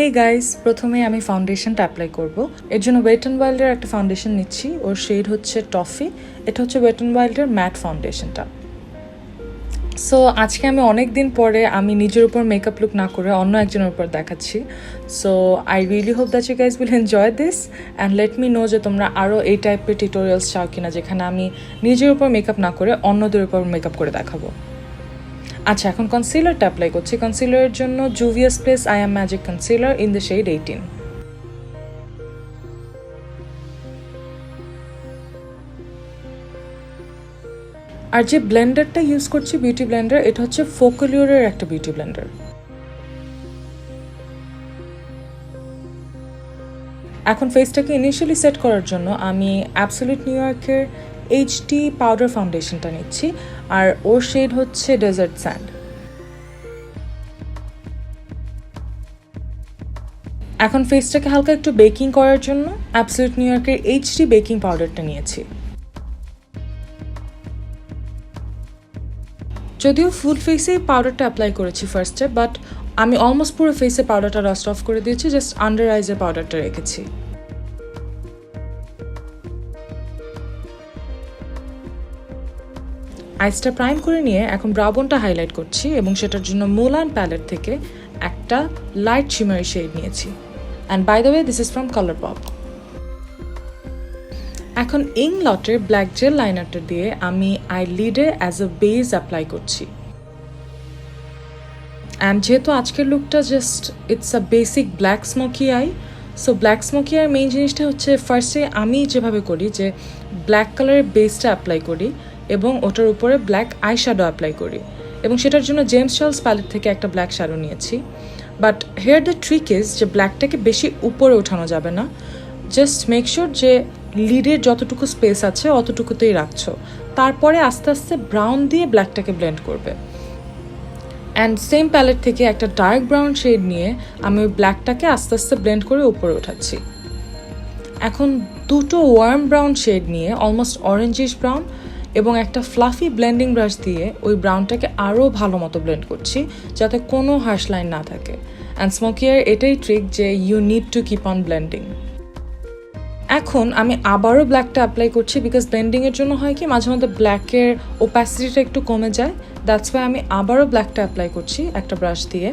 Hey guys, প্রথমে আমি ফাউন্ডেশনটা apply করব। এর জন্য ওয়েট অ্যান্ড ওয়াইল্ডের একটা ফাউন্ডেশন নিচ্ছি। ওর শেড হচ্ছে টফি। এটা হচ্ছে ওয়েট অ্যান্ড ওয়াইল্ডের ম্যাট ফাউন্ডেশনটা। সো আজকে আমি অনেক দিন পরে আমি নিজের উপর মেকআপ লুক না করে অন্য একজনের উপর দেখাচ্ছি। So I really hope that you guys will enjoy this and let me know যে তোমরা আরও এই টাইপের টিউটোরিয়ালস চাও কিনা, যেখানে আমি নিজের উপর মেকআপ না করে অন্যদের উপর মেকআপ করে দেখাবো। আচ্ছা, এখন কনসিলারটা অ্যাপ্লাই করছি। কনসিলারের জন্য Juvia's Place I am magic concealer in the shade 18। আর যে ব্লেন্ডারটা ইউজ করছি, বিউটি ব্লেন্ডার, এটা হচ্ছে ফোকালিওরের একটা বিউটি ব্লেন্ডার। এখন ফেসটাকে ইনিশিয়ালি সেট করার জন্য আমি অ্যাবসলিউট নিউ ইয়র্কের HD পাউডার ফাউন্ডেশনটা নিচ্ছি, আর ওর শেড হচ্ছে ডেজার্ট স্যান্ড। এখন ফেসটাকে হালকা একটু বেকিং করার জন্য অ্যাবসলিউট নিউ ইয়র্কের HD বেকিং পাউডারটা নিয়েছি। যদিও ফুল ফেসে পাউডারটা অ্যাপ্লাই করেছি ফার্স্টে, বাট আমি অলমোস্ট পুরো ফেসে পাউডারটা রাস্ট অফ করে দিয়েছি, জাস্ট আন্ডার আইজে পাউডারটা রেখেছি। আইসটা প্রাইম করে নিয়ে এখন ব্রাউনটা হাইলাইট করছি, এবং সেটার জন্য মুলান প্যালেট থেকে একটা লাইট শিমারি শেড নিয়েছি। And by the way, this is from Colourpop। এখন ইংলটের ব্ল্যাক জেল লাইনারটা দিয়ে আমি আইলিডে অ্যাজ আ বেস অ্যাপ্লাই করছি। অ্যান্ড যেহেতু আজকের লুকটা just it's a basic black smoky eye, so black smoky eye main জিনিসটা হচ্ছে ফার্স্টে আমি যেভাবে করি যে ব্ল্যাক কালারের বেসটা অ্যাপ্লাই করি এবং ওটার উপরে ব্ল্যাক আইশ্যাডো অ্যাপ্লাই করি, এবং সেটার জন্য জেমস চার্লস প্যালেট থেকে একটা ব্ল্যাক শ্যাডো নিয়েছি। But here the trick is যে ব্ল্যাকটাকে বেশি উপরে ওঠানো যাবে না, জাস্ট মেক শিওর যে লিডের যতটুকু স্পেস আছে অতটুকুতেই রাখছো, তারপরে আস্তে আস্তে ব্রাউন দিয়ে ব্ল্যাকটাকে ব্লেন্ড করবে। অ্যান্ড সেম প্যালেট থেকে একটা ডার্ক ব্রাউন শেড নিয়ে আমি ওই ব্ল্যাকটাকে আস্তে আস্তে ব্লেন্ড করে উপরে ওঠাচ্ছি। এখন দুটো ওয়ার্ম ব্রাউন শেড নিয়ে অলমোস্ট অরেঞ্জিশ ব্রাউন এবং একটা ফ্লাফি ব্লেন্ডিং ব্রাশ দিয়ে ওই ব্রাউনটাকে আরও ভালো মতো ব্লেন্ড করছি, যাতে কোনো হার্শ লাইন না থাকে। অ্যান্ড স্মোকিয়ার এটাই ট্রিক যে you need to keep on blending. এখন আমি আবারও ব্ল্যাকটা অ্যাপ্লাই করছি, বিকজ ব্লেন্ডিংয়ের জন্য হয় কি মাঝে মধ্যে ব্ল্যাকের ওপ্যাসিটিটা একটু কমে যায়, দ্যাটস ওয়াই আমি আবারও ব্ল্যাকটা অ্যাপ্লাই করছি একটা ব্রাশ দিয়ে,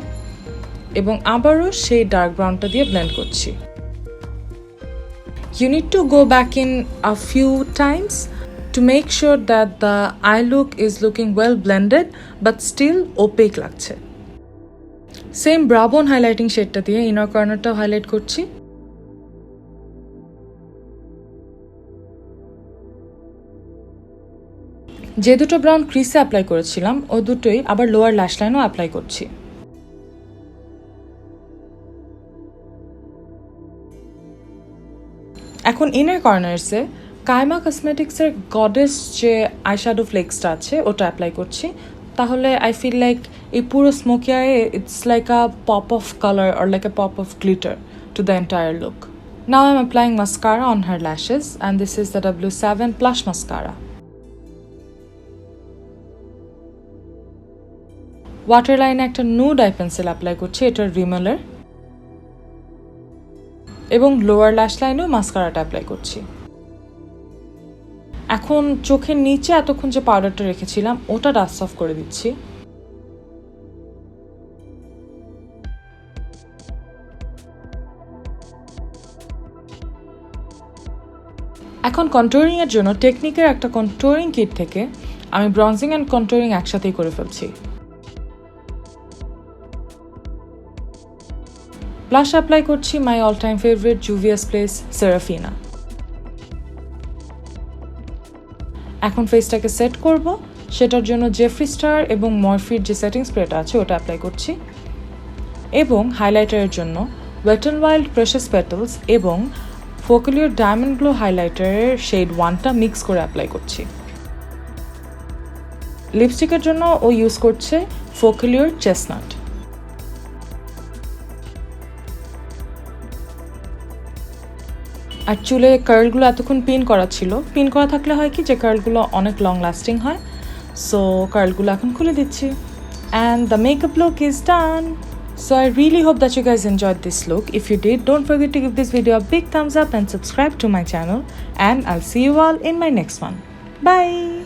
এবং আবারও সেই ডার্ক ব্রাউনটা দিয়ে ব্লেন্ড করছি। You need to go back in a few times to make sure that the eye look is looking well blended but still opaque লাগছে। সেম ব্রাউন হাইলাইটিং শেডটা দিয়ে ইনার কর্নারটাও হাইলাইট করছি। যে দুটো ব্রাউন ক্রিসে অ্যাপ্লাই করেছিলাম ও দুটোই আবার লোয়ার ল্যাশ লাইনও অ্যাপ্লাই করছি। এখন ইনার কর্নার্সে কাইমা কসমেটিক্সের গডেস যে আইশ্যাডো ফ্লেক্সটা আছে ওটা অ্যাপ্লাই করছি। তাহলে আই ফিল লাইক এই পুরো স্মোকি আইয়ে it's like a pop of colour or like a pop of glitter to the entire look. Now I am applying mascara on her lashes and this is the W7 plush mascara. ওয়াটারলাইনে একটা nude I pencil apply করছি, এটার রিমেলার, এবং lower ল্যাশ লাইনেও মাস্কারাটা apply করছি। এখন চোখের নিচে এতক্ষণ যে পাউডারটা রেখেছিলাম ওটা ডাস্ট অফ করে দিচ্ছি। এখন কন্ট্যুরিং এর জন্য টেকনিকের একটা কন্ট্যুরিং কিট থেকে আমি ব্রঞ্জিং অ্যান্ড কন্ট্যুরিং একসাথেই করে ফেলছি। ব্লাশ অ্যাপ্লাই করছি my all time favourite Juvia's Place Serafina. এখন ফেসটাকে সেট করব, সেটার জন্য জেফ্রি স্টার এবং মরফির যে সেটিং স্প্রেটা আছে ওটা অ্যাপ্লাই করছি, এবং হাইলাইটারের জন্য wet and wild precious petals এবং ফোকালিওর ডায়মন্ড গ্লো হাইলাইটারের শেড 1টা মিক্স করে অ্যাপ্লাই করছি। লিপস্টিকের জন্য ও ইউজ করছে ফোকালিওর চেস্টনাট। আর চুলে কার্লগুলো এতক্ষণ পিন করা ছিল, পিন করা থাকলে হয় কি যে কার্লগুলো অনেক লং লাস্টিং হয়, সো কার্লগুলো এখন খুলে দিচ্ছি। And the makeup look is done. So I really hope that you guys enjoyed this look. If you did, don't forget to give this video a big thumbs up and subscribe to my channel, and I'll see you all in my next one. Bye.